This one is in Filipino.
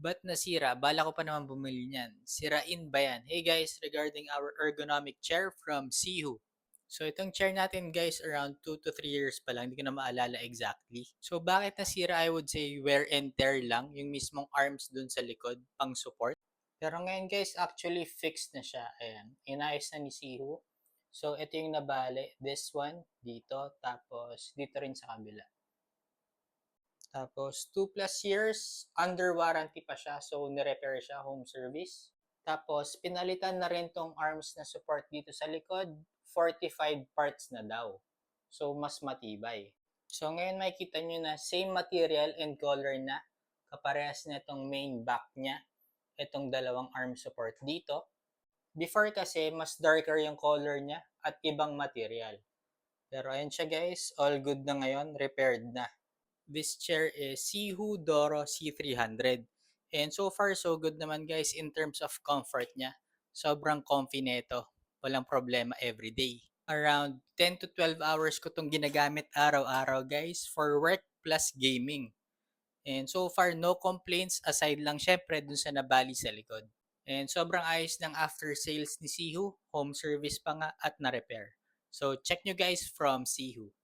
Ba't nasira? Bala ko pa naman bumili niyan. Sirain ba yan? Hey guys, regarding our ergonomic chair from Sihu. So itong chair natin guys, around 2 to 3 years pa lang, hindi ko na maalala exactly. So bakit nasira? I would say wear and tear lang, yung mismong arms dun sa likod, pang support. Pero ngayon guys, actually fixed na siya. Ayan, inayos na ni Sihu. So ito yung nabali, this one, dito, tapos dito rin sa kabila. Tapos 2 plus years, under warranty pa siya. So nirepair siya, home service. Tapos pinalitan na rin tong arms na support dito sa likod. 45 parts na daw. So mas matibay. So ngayon makikita nyo na same material and color na. Kaparehas na itong main back niya. Itong dalawang arm support dito. Before kasi mas darker yung color niya at ibang material. Pero ayun siya guys, all good na ngayon, repaired na. This chair is Sihu Doro C300. And so far, so good naman guys in terms of comfort niya. Sobrang comfy nito. Walang problema everyday. Around 10 to 12 hours ko itong ginagamit araw-araw guys for work plus gaming. And so far, no complaints aside lang syempre dun sa nabali sa likod. And sobrang ayos ng after sales ni Sihu. Home service pa nga at na-repair. So check nyo guys from Sihu.